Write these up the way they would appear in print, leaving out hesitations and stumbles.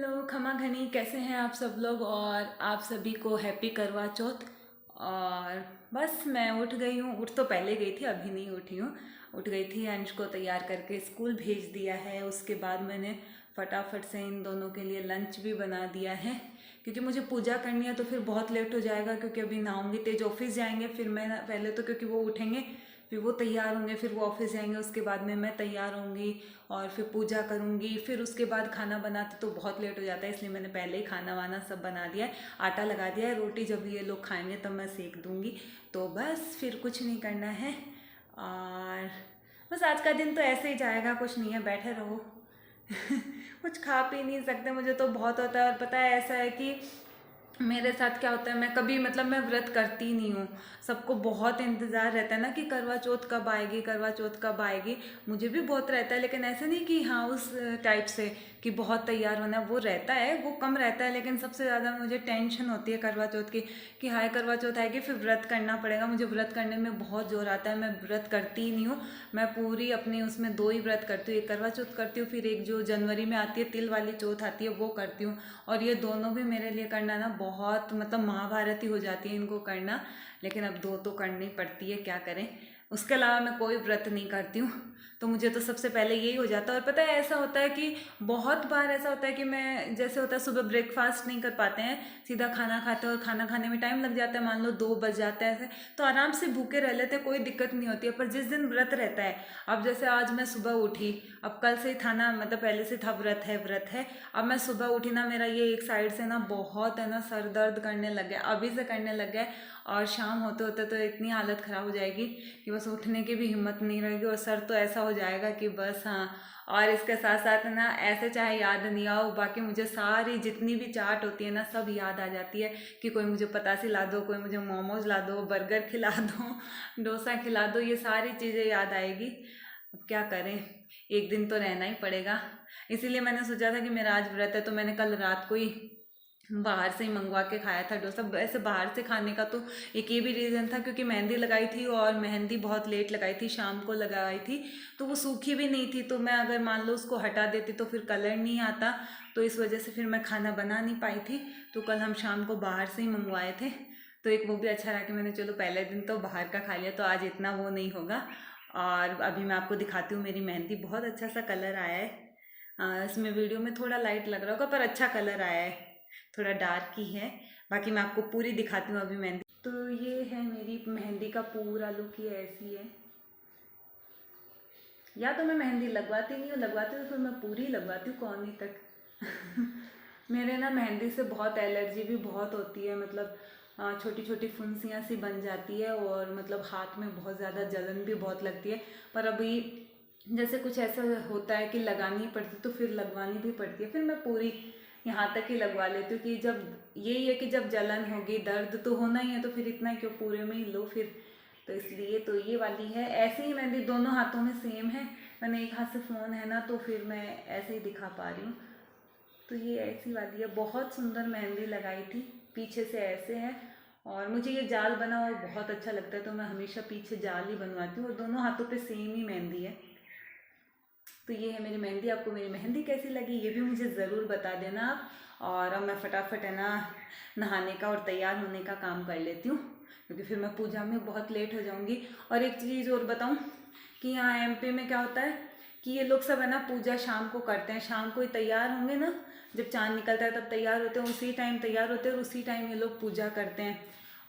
Hello खमा घनी, कैसे हैं आप सब लोग। और आप सभी को हैप्पी करवा चौथ। और बस मैं उठ गई हूँ, उठ तो पहले गई थी, अभी नहीं उठी हूँ। उठ गई थी, अंश को तैयार करके स्कूल भेज दिया है। उसके बाद मैंने फटाफट से इन दोनों के लिए लंच भी बना दिया है, क्योंकि मुझे पूजा करनी है तो फिर बहुत लेट हो जाएगा। क्योंकि अभी नहाऊंगी, तेज ऑफिस जाएंगे, फिर मैं पहले तो क्योंकि वो उठेंगे, फिर वो तैयार होंगे, फिर वो ऑफिस जाएंगे, उसके बाद में मैं तैयार होंगी और फिर पूजा करूँगी। फिर उसके बाद खाना बनाते तो बहुत लेट हो जाता है, इसलिए मैंने पहले ही खाना वाना सब बना दिया है। आटा लगा दिया है, रोटी जब ये लोग खाएंगे तब मैं सेक दूँगी। तो बस फिर कुछ नहीं करना है। और बस आज का दिन तो ऐसे ही जाएगा, कुछ नहीं है, बैठे रहो। कुछ खा पी नहीं सकते, मुझे तो बहुत होता है। और पता है ऐसा है कि मेरे साथ क्या होता है, मैं कभी मतलब मैं व्रत करती नहीं हूँ। सबको बहुत इंतज़ार रहता है ना कि करवा चौथ कब आएगी, करवा चौथ कब आएगी। मुझे भी बहुत रहता है, लेकिन ऐसे नहीं कि हाँ उस टाइप से कि बहुत तैयार होना, वो रहता है, वो कम रहता है। लेकिन सबसे ज़्यादा मुझे टेंशन होती है करवा चौथ की, कि हाय करवा चौथ आएगी, फिर व्रत करना पड़ेगा। मुझे व्रत करने में बहुत जोर आता है, मैं व्रत करती ही नहीं हूँ। मैं पूरी अपनी उसमें दो ही व्रत करती हूँ, एक करवा चौथ करती हूँ, फिर एक जो जनवरी में आती है तिल वाली चौथ आती है, वो करती हूँ। और ये दोनों भी मेरे लिए करना ना बहुत मतलब महाभारत ही हो जाती है इनको करना। लेकिन अब दो तो करनी पड़ती है, क्या करें। उसके अलावा मैं कोई व्रत नहीं करती हूँ, तो मुझे तो सबसे पहले यही हो जाता है। और पता है ऐसा होता है कि बहुत बार ऐसा होता है कि मैं जैसे होता है सुबह ब्रेकफास्ट नहीं कर पाते हैं, सीधा खाना खाते हैं, और खाना खाने में टाइम लग जाता है, मान लो 2 बज जाता है ऐसे, तो आराम से भूखे रह लेते हैं, कोई दिक्कत नहीं होती है। पर जिस दिन व्रत रहता है, अब जैसे आज मैं सुबह उठी, अब कल से ही था ना, मतलब पहले से था व्रत है व्रत है। अब मैं सुबह उठी ना, मेरा ये एक साइड से ना बहुत है ना सर दर्द करने लग गया, अभी से करने लग गया। और शाम होते होते तो इतनी हालत ख़राब हो जाएगी कि बस उठने की भी हिम्मत नहीं रहेगी, और सर तो ऐसा हो जाएगा कि बस हाँ। और इसके साथ साथ ना ऐसे चाहे याद नहीं आओ, बाकी मुझे सारी जितनी भी चाट होती है ना सब याद आ जाती है, कि कोई मुझे पतासी ला दो, कोई मुझे मोमोज ला दो, बर्गर खिला दो, डोसा खिला दो, ये सारी चीज़ें याद आएगी। अब क्या करें, एक दिन तो रहना ही पड़ेगा। इसीलिए मैंने सोचा था कि मेरा आज व्रत है, तो मैंने कल रात को ही बाहर से ही मंगवा के खाया था डोसा। वैसे बाहर से खाने का तो एक ये भी रीज़न था, क्योंकि मेहंदी लगाई थी, और मेहंदी बहुत लेट लगाई थी, शाम को लगाई थी, तो वो सूखी भी नहीं थी। तो मैं अगर मान लो उसको हटा देती तो फिर कलर नहीं आता, तो इस वजह से फिर मैं खाना बना नहीं पाई थी। तो कल हम शाम को बाहर से ही मंगवाए थे, तो एक वो भी अच्छा रहा कि मैंने चलो पहले दिन तो बाहर का खा लिया, तो आज इतना वो नहीं होगा। और अभी मैं आपको दिखाती हूँ मेरी मेहंदी, बहुत अच्छा सा कलर आया है। इसमें वीडियो में थोड़ा लाइट लग रहा होगा, पर अच्छा कलर आया है, थोड़ा डार्क ही है। बाकी मैं आपको पूरी दिखाती हूँ अभी मेहंदी। तो ये है मेरी मेहंदी का पूरा लुक, ये ऐसी है। या तो मैं मेहंदी लगवाती नहीं हूँ, लगवाती हूँ तो फिर मैं पूरी लगवाती हूँ कोहनी तक। मेरे ना मेहंदी से बहुत एलर्जी भी बहुत होती है, मतलब छोटी छोटी फुंसियाँ सी बन जाती है, और मतलब हाथ में बहुत ज़्यादा जलन भी बहुत लगती है। पर अभी जैसे कुछ ऐसा होता है कि लगानी पड़ती, तो फिर लगवानी भी पड़ती है, फिर मैं पूरी यहाँ तक ही लगवा लेती हूँ। कि जब यही है कि जब जलन होगी, दर्द तो होना ही है, तो फिर इतना क्यों, पूरे में ही लो फिर। तो इसलिए तो ये वाली है, ऐसे ही मेहंदी दोनों हाथों में सेम है। मैंने एक हाथ से फ़ोन है ना, तो फिर मैं ऐसे ही दिखा पा रही हूँ। तो ये ऐसी वाली है, बहुत सुंदर मेहंदी लगाई थी, पीछे से ऐसे है। और मुझे ये जाल बना हुआ बहुत अच्छा लगता है, तो मैं हमेशा पीछे जाल ही बनवाती हूँ, और दोनों हाथों पे सेम ही मेहंदी है। तो ये है मेरी मेहंदी। आपको मेरी मेहंदी कैसी लगी ये भी मुझे ज़रूर बता देना आप। और अब मैं फटाफट है ना नहाने का और तैयार होने का काम कर लेती हूँ, क्योंकि फिर मैं पूजा में बहुत लेट हो जाऊँगी। और एक चीज़ और बताऊँ, कि यहाँ एमपी में क्या होता है कि ये लोग सब है ना पूजा शाम को करते हैं, शाम को ही तैयार होंगे ना, जब चाँद निकलता है तब तैयार होते हैं, उसी टाइम तैयार होते हैं, और उसी टाइम ये लोग पूजा करते हैं।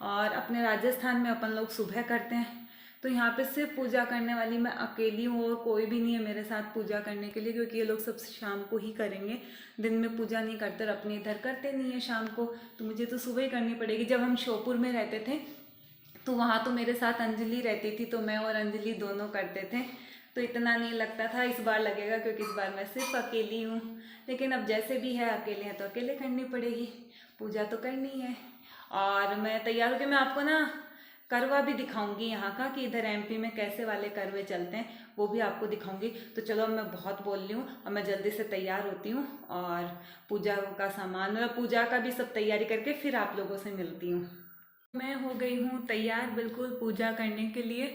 और अपने राजस्थान में अपन लोग सुबह करते हैं। तो यहाँ पे सिर्फ पूजा करने वाली मैं अकेली हूँ, और कोई भी नहीं है मेरे साथ पूजा करने के लिए, क्योंकि ये लोग सब शाम को ही करेंगे, दिन में पूजा नहीं करते, और अपने इधर करते नहीं है शाम को। तो मुझे तो सुबह ही करनी पड़ेगी। जब हम श्योपुर में रहते थे तो वहाँ तो मेरे साथ अंजलि रहती थी, तो मैं और अंजलि दोनों करते थे, तो इतना नहीं लगता था। इस बार लगेगा, क्योंकि इस बार मैं सिर्फ अकेली हूँ। लेकिन अब जैसे भी है, अकेले हैं तो अकेले करनी पड़ेगी, पूजा तो करनी है। और मैं तैयार होकर मैं आपको ना करवा भी दिखाऊंगी यहाँ का, कि इधर एमपी में कैसे वाले करवे चलते हैं, वो भी आपको दिखाऊंगी। तो चलो अब मैं बहुत बोल रही हूँ, और मैं जल्दी से तैयार होती हूँ, और पूजा का सामान मतलब पूजा का भी सब तैयारी करके फिर आप लोगों से मिलती हूँ। मैं हो गई हूँ तैयार बिल्कुल पूजा करने के लिए।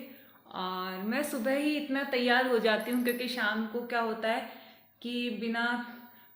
और मैं सुबह ही इतना तैयार हो जाती हूँ, क्योंकि शाम को क्या होता है कि बिना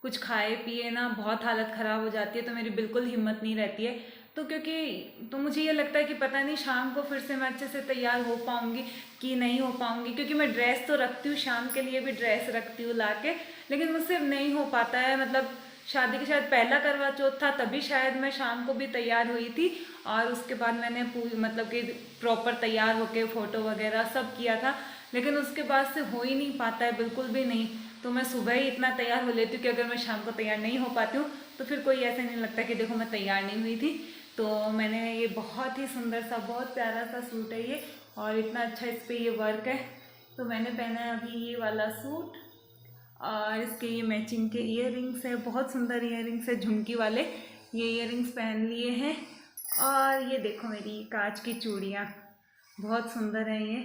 कुछ खाए पिए ना बहुत हालत ख़राब हो जाती है, तो मेरी बिल्कुल हिम्मत नहीं रहती है। तो मुझे ये लगता है कि पता नहीं शाम को फिर से मैं अच्छे से तैयार हो पाऊँगी कि नहीं हो पाऊँगी, क्योंकि मैं ड्रेस तो रखती हूँ, शाम के लिए भी ड्रेस रखती हूँ ला के, लेकिन मुझसे नहीं हो पाता है। मतलब शादी के शायद पहला करवा चौथ था तभी शायद मैं शाम को भी तैयार हुई थी, और उसके बाद मैंने मतलब कि प्रॉपर तैयार होके फ़ोटो वगैरह सब किया था, लेकिन उसके बाद से हो ही नहीं पाता है, बिल्कुल भी नहीं। तो मैं सुबह ही इतना तैयार हो लेती हूँ कि अगर मैं शाम को तैयार नहीं हो पाती हूँ तो फिर कोई ऐसे नहीं लगता कि देखो मैं तैयार नहीं हुई थी। तो मैंने ये बहुत ही सुंदर सा बहुत प्यारा सा सूट है ये, और इतना अच्छा इस पर ये वर्क है। तो मैंने पहना है अभी ये वाला सूट, और इसके ये मैचिंग के इयररिंग्स है, बहुत सुंदर इयररिंग्स है झुमकी वाले, ये इयररिंग्स पहन लिए हैं। और ये देखो मेरी कांच की चूड़ियाँ बहुत सुंदर हैं ये,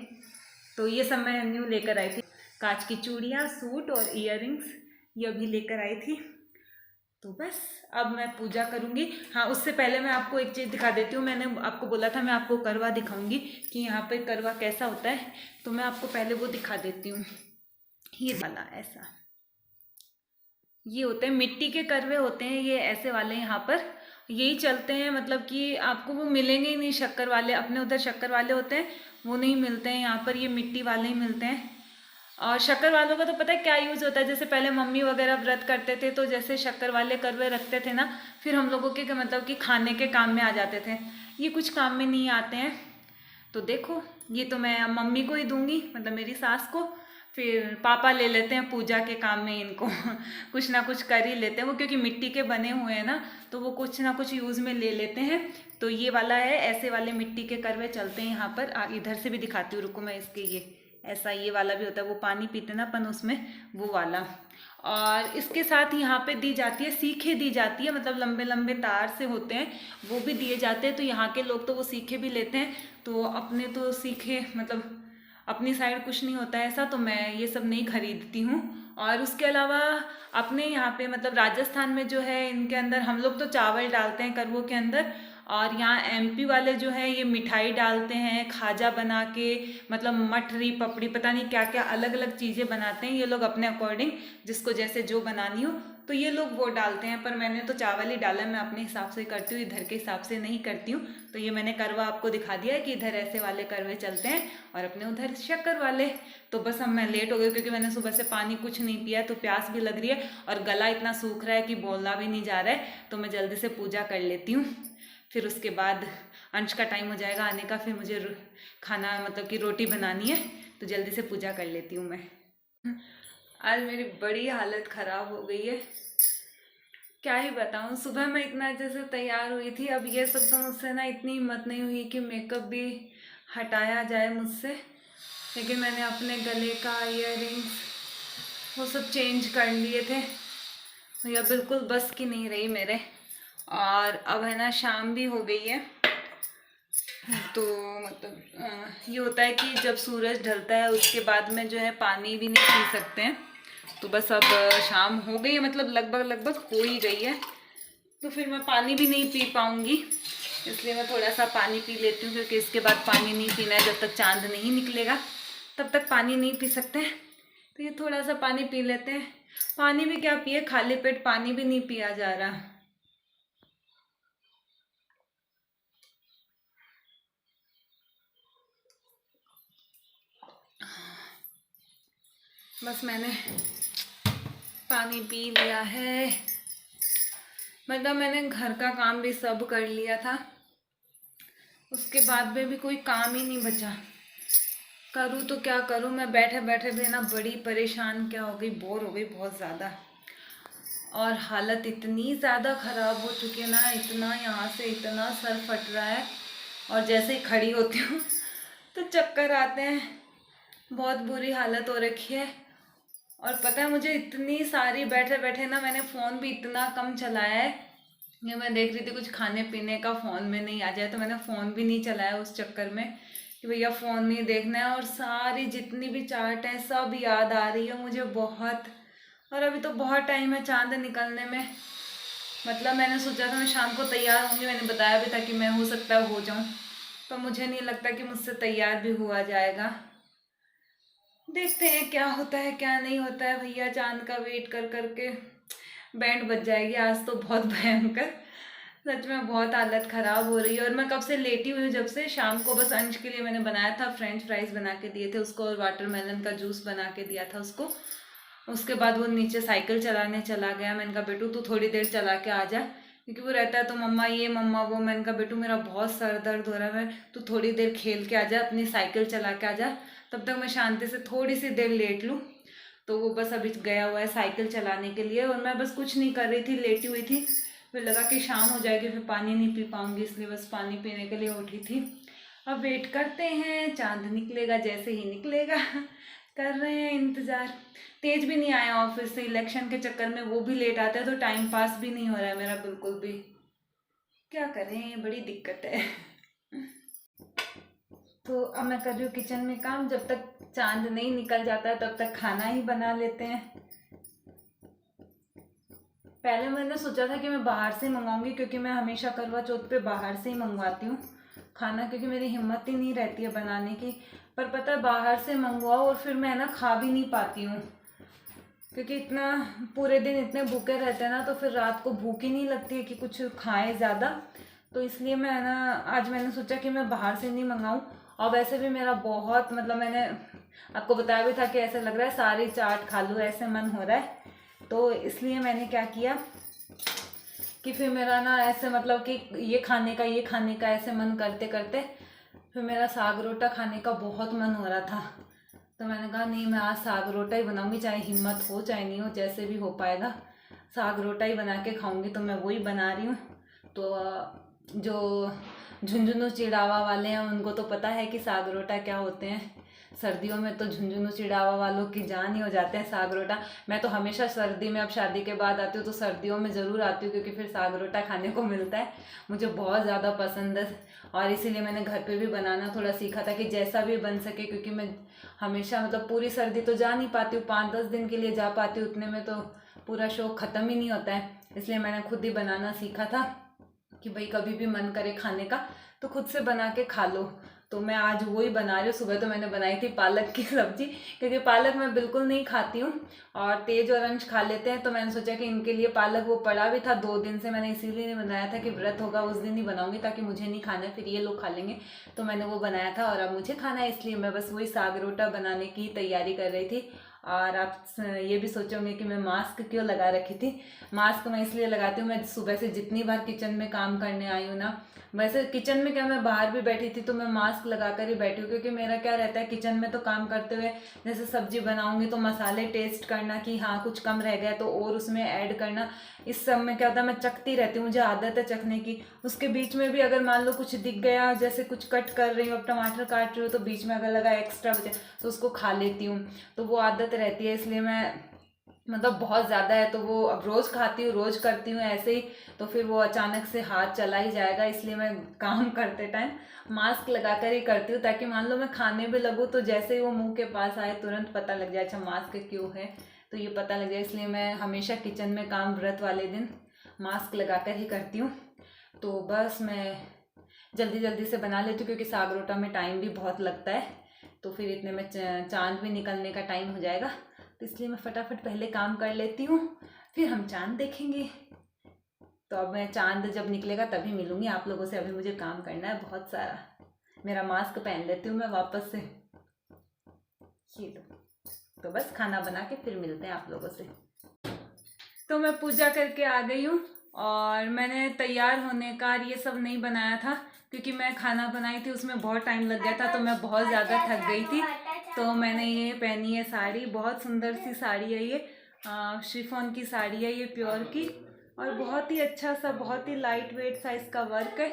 तो ये सब मैं न्यू लेकर आई थी। कांच की चूड़ियाँ, सूट और इयररिंग्स ये अभी लेकर आई थी। तो बस अब मैं पूजा करूँगी। हाँ, उससे पहले मैं आपको एक चीज़ दिखा देती हूँ। मैंने आपको बोला था मैं आपको करवा दिखाऊंगी कि यहाँ पे करवा कैसा होता है, तो मैं आपको पहले वो दिखा देती हूँ। ये वाला ऐसा, ये होते हैं मिट्टी के करवे होते हैं ये ऐसे वाले, यहाँ पर यही चलते हैं। मतलब कि आपको वो मिलेंगे ही नहीं शक्कर वाले, अपने उधर शक्कर वाले होते हैं वो नहीं मिलते हैं, यहाँ पर ये मिट्टी वाले ही मिलते हैं। और शक्कर वालों का तो पता है क्या यूज़ होता है, जैसे पहले मम्मी वगैरह व्रत करते थे तो जैसे शक्कर वाले करवे रखते थे ना, फिर हम लोगों के मतलब कि खाने के काम में आ जाते थे। ये कुछ काम में नहीं आते हैं। तो देखो ये तो मैं मम्मी को ही दूंगी, मतलब मेरी सास को, फिर पापा ले लेते हैं पूजा के काम में इनको कुछ ना कुछ कर ही लेते हैं वो, क्योंकि मिट्टी के बने हुए हैं ना, तो वो कुछ ना कुछ यूज़ में ले लेते हैं। तो ये वाला है, ऐसे वाले मिट्टी के करवे चलते हैं यहाँ पर। इधर से भी दिखाती हूँ, रुको मैं इसके ये ऐसा ये वाला भी होता है, वो पानी पीते ना अपन उसमें, वो वाला। और इसके साथ यहाँ पे दी जाती है सीखे दी जाती है, मतलब लंबे लंबे तार से होते हैं वो भी दिए जाते हैं। तो यहाँ के लोग तो वो सीखे भी लेते हैं, तो अपने तो सीखे मतलब अपनी साइड कुछ नहीं होता है ऐसा, तो मैं ये सब नहीं खरीदती हूँ। और उसके अलावा अपने यहाँ पे मतलब राजस्थान में जो है इनके अंदर हम लोग तो चावल डालते हैं करवों के अंदर, और यहाँ एमपी वाले जो है ये मिठाई डालते हैं खाजा बना के, मतलब मठरी पपड़ी पता नहीं क्या क्या अलग अलग चीज़ें बनाते हैं ये लोग अपने अकॉर्डिंग, जिसको जैसे जो बनानी हो तो ये लोग वो डालते हैं। पर मैंने तो चावल ही डाला है, मैं अपने हिसाब से करती हूँ, इधर के हिसाब से नहीं करती हूँ। तो ये मैंने करवा आपको दिखा दिया है कि इधर ऐसे वाले करवे चलते हैं और अपने उधर शक्कर वाले। तो बस अब मैं लेट हो गई क्योंकि मैंने सुबह से पानी कुछ नहीं पिया, तो प्यास भी लग रही है और गला इतना सूख रहा है कि बोलना भी नहीं जा रहा है। तो मैं जल्दी से पूजा कर लेती हूँ, फिर उसके बाद अंश का टाइम हो जाएगा आने का, फिर मुझे खाना मतलब कि रोटी बनानी है, तो जल्दी से पूजा कर लेती हूँ मैं। आज मेरी बड़ी हालत ख़राब हो गई है, क्या ही बताऊँ। सुबह मैं इतना अच्छे से तैयार हुई थी, अब ये सब तो मुझसे ना इतनी हिम्मत नहीं हुई कि मेकअप भी हटाया जाए मुझसे, लेकिन मैंने अपने गले का इयररिंग्स वो सब चेंज कर लिए थे, भैया बिल्कुल बस की नहीं रही मेरे। और अब है ना शाम भी हो गई है, तो मतलब ये होता है कि जब सूरज ढलता है उसके बाद में जो है पानी भी नहीं पी सकते हैं। तो बस अब शाम हो गई है, मतलब लगभग लगभग हो ही गई है, तो फिर मैं पानी भी नहीं पी पाऊँगी, इसलिए मैं थोड़ा सा पानी पी लेती हूँ, क्योंकि इसके बाद पानी नहीं पीना है, जब तक चांद नहीं निकलेगा तब तक पानी नहीं पी सकते हैं। तो ये थोड़ा सा पानी पी लेते हैं। पानी भी क्या पिए, खाली पेट पानी भी नहीं पिया जा रहा। बस मैंने पानी पी लिया है, मतलब मैंने घर का काम भी सब कर लिया था, उसके बाद में भी कोई काम ही नहीं बचा। करूँ तो क्या करूँ, मैं बैठे बैठे भी ना बड़ी परेशान क्या हो गई, बोर हो गई बहुत ज़्यादा। और हालत इतनी ज़्यादा ख़राब हो चुकी है ना, इतना यहाँ से इतना सर फट रहा है, और जैसे ही खड़ी होती हूँ तो चक्कर आते हैं, बहुत बुरी हालत हो रखी है। और पता है मुझे इतनी सारी बैठे बैठे ना, मैंने फ़ोन भी इतना कम चलाया है, ये मैं देख रही थी कुछ खाने पीने का फ़ोन में नहीं आ जाए, तो मैंने फ़ोन भी नहीं चलाया उस चक्कर में कि भैया फ़ोन नहीं देखना है। और सारी जितनी भी चार्ट हैं सब याद आ रही है मुझे बहुत, और अभी तो बहुत टाइम है चांद निकलने में। मतलब मैंने सोचा था मैं शाम को तैयार होंगी, मैंने बताया भी था कि मैं हो सकता है हो जाऊँ, पर मुझे नहीं लगता कि मुझसे तैयार भी हुआ जाएगा। देखते हैं क्या होता है क्या नहीं होता है भैया, चांद का वेट कर करके बैंड बज जाएगी आज तो, बहुत भयंकर। सच में बहुत हालत ख़राब हो रही है। और मैं कब से लेटी हुई हूँ, जब से शाम को बस अंश के लिए मैंने बनाया था, फ्रेंच फ्राइज बना के दिए थे उसको और वाटरमेलन का जूस बना के दिया था उसको। उसके बाद वो नीचे साइकिल चलाने चला गया। मैंने कहा बेटू तू थोड़ी देर चला के आ जा, क्योंकि वो रहता है तो मम्मा ये मम्मा वो। मैंने कहा बेटू मेरा बहुत सर दर्द हो रहा है, तू थोड़ी देर खेल के आ जा, अपनी साइकिल चला के आ जा, तब तक मैं शांति से थोड़ी सी देर लेट लूँ। तो वो बस अभी गया हुआ है साइकिल चलाने के लिए, और मैं बस कुछ नहीं कर रही थी, लेटी हुई थी। फिर लगा कि शाम हो जाएगी, फिर पानी नहीं पी पाऊंगी, इसलिए बस पानी पीने के लिए उठी थी। अब वेट करते हैं, चांद निकलेगा जैसे ही निकलेगा। कर रहे हैं इंतज़ार। तेज भी नहीं आया ऑफिस से, इलेक्शन के चक्कर में वो भी लेट आता है, तो टाइम पास भी नहीं हो रहा है मेरा बिल्कुल भी। क्या करें, बड़ी दिक्कत है। तो अब मैं कर रही हूँ किचन में काम, जब तक चांद नहीं निकल जाता है तब तक खाना ही बना लेते हैं। पहले मैंने सोचा था कि मैं बाहर से मंगाऊंगी, क्योंकि मैं हमेशा करवा चौथ पे बाहर से ही मंगवाती हूँ खाना, क्योंकि मेरी हिम्मत ही नहीं रहती है बनाने की। पर पता है बाहर से मंगवाओ और फिर मैं ना खा भी नहीं पाती हूँ, क्योंकि इतना पूरे दिन इतने भूखे रहते हैं ना, तो फिर रात को भूख ही नहीं लगती है कि कुछ खाएं ज़्यादा। तो इसलिए मैं ना आज मैंने सोचा कि मैं बाहर से नहीं मंगाऊँ। और वैसे भी मेरा बहुत मतलब मैंने आपको बताया भी था कि ऐसा लग रहा है सारी चाट खा लूँ, ऐसे मन हो रहा है। तो इसलिए मैंने क्या किया कि फिर मेरा ना ऐसे मतलब कि ये खाने का ऐसे मन करते करते फिर मेरा साग रोटा खाने का बहुत मन हो रहा था। तो मैंने कहा नहीं, मैं आज साग रोटा ही बनाऊंगी, चाहे हिम्मत हो चाहे नहीं हो, जैसे भी हो पाएगा साग रोटा ही बना के खाऊंगी। तो मैं वही बना रही हूँ। तो जो झुंझुनू चिड़ावा वाले हैं उनको तो पता है कि साग रोटा क्या होते हैं। सर्दियों में तो झुंझुनू चिड़ावा वालों की जान ही हो जाते हैं साग रोटा। मैं तो हमेशा सर्दी में, अब शादी के बाद आती हूँ तो सर्दियों में ज़रूर आती हूँ, क्योंकि फिर साग रोटा खाने को मिलता है। मुझे बहुत ज़्यादा पसंद है, और इसीलिए मैंने घर पे भी बनाना थोड़ा सीखा था कि जैसा भी बन सके, क्योंकि मैं हमेशा मतलब पूरी सर्दी तो जा नहीं पाती हूँ, 5-10 दिन के लिए जा पाती हूँ, उतने में तो पूरा शौक ख़त्म ही नहीं होता है। इसलिए मैंने खुद ही बनाना सीखा था कि भाई कभी भी मन करे खाने का तो खुद से बना के खा लो। तो मैं आज वो ही बना रही हूँ। सुबह तो मैंने बनाई थी पालक की सब्जी, क्योंकि पालक मैं बिल्कुल नहीं खाती हूँ और तेज और अंश खा लेते हैं। तो मैंने सोचा कि इनके लिए पालक वो पड़ा भी था 2 दिन से, मैंने इसीलिए नहीं बनाया था कि व्रत होगा उस दिन ही बनाऊंगी, ताकि मुझे नहीं खाना है, फिर ये लोग खा लेंगे। तो मैंने वो बनाया था और अब मुझे खाना है, इसलिए मैं बस वही साग रोटा बनाने की तैयारी कर रही थी। और आप ये भी सोचोगे कि मैं मास्क क्यों लगा रखी थी। मास्क मैं इसलिए लगाती हूँ, मैं सुबह से जितनी बार किचन में काम करने आई हूँ ना, वैसे किचन में क्या, मैं बाहर भी बैठी थी तो मैं मास्क लगा कर ही बैठी हूँ, क्योंकि मेरा क्या रहता है किचन में तो काम करते हुए, जैसे सब्जी बनाऊंगी तो मसाले टेस्ट करना कि हाँ कुछ कम रह गया तो और उसमें ऐड करना। इस सब में क्या होता है, मैं चखती रहती हूँ, मुझे आदत है चखने की। उसके बीच में भी अगर मान लो कुछ दिख गया, जैसे कुछ कट कर रही हूँ, अब टमाटर काट रही हूँ, तो बीच में अगर लगा एक्स्ट्रा बचे तो उसको खा लेती हूँ। तो वो आदत रहती है, इसलिए मैं मतलब बहुत ज़्यादा है तो वो अब रोज़ खाती हूँ, रोज़ करती हूँ ऐसे ही, तो फिर वो अचानक से हाथ चला ही जाएगा। इसलिए मैं काम करते टाइम मास्क लगा कर ही करती हूँ, ताकि मान लो मैं खाने भी लगूँ तो जैसे ही वो मुंह के पास आए तुरंत पता लग जाए अच्छा मास्क क्यों है, तो ये पता लग जाए। इसलिए मैं हमेशा किचन में काम व्रत वाले दिन मास्क लगा कर ही करती हूँ। तो बस मैं जल्दी जल्दी से बना लेती हूँ, क्योंकि साग रोटा में टाइम भी बहुत लगता है, तो फिर इतने में चांद भी निकलने का टाइम हो जाएगा। तो इसलिए मैं फटाफट पहले काम कर लेती हूँ, फिर हम चांद देखेंगे। तो अब मैं चांद जब निकलेगा तभी मिलूंगी आप लोगों से, अभी मुझे काम करना है बहुत सारा। मेरा मास्क पहन लेती हूँ मैं वापस से, ये लो। तो बस खाना बना के फिर मिलते हैं आप लोगों से। तो मैं पूजा करके आ गई हूँ, और मैंने तैयार होने का ये सब नहीं बनाया था, क्योंकि मैं खाना बनाई थी उसमें बहुत टाइम लग गया था, तो मैं बहुत ज़्यादा थक गई थी। तो मैंने ये पहनी है साड़ी, बहुत सुंदर सी साड़ी है ये, शिफॉन की साड़ी है ये, प्योर की, और बहुत ही अच्छा सा, बहुत ही लाइट वेट सा इसका वर्क है,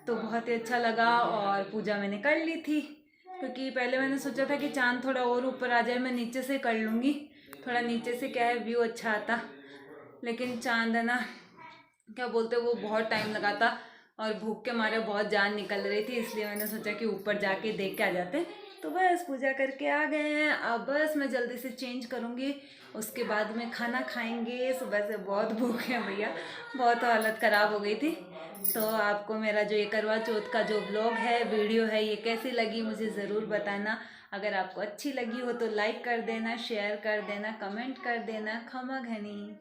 तो बहुत ही अच्छा लगा। और पूजा मैंने कर ली थी, क्योंकि पहले मैंने सोचा था कि चांद थोड़ा और ऊपर आ जाए, मैं नीचे से कर लूँगी, थोड़ा नीचे से क्या है व्यू अच्छा आता, लेकिन चांद है ना क्या बोलते वो बहुत टाइम लगा था, और भूख के मारे बहुत जान निकल रही थी, इसलिए मैंने सोचा कि ऊपर जाके देख के आ जाते। तो बस पूजा करके आ गए हैं, अब बस मैं जल्दी से चेंज करूँगी, उसके बाद में खाना खाएंगे। सुबह से बहुत भूख है भैया, बहुत हालत ख़राब हो गई थी। तो आपको मेरा जो ये करवा चौथ का जो ब्लॉग है, वीडियो है, ये कैसी लगी मुझे ज़रूर बताना। अगर आपको अच्छी लगी हो तो लाइक कर देना, शेयर कर देना, कमेंट कर देना। खमा घनी।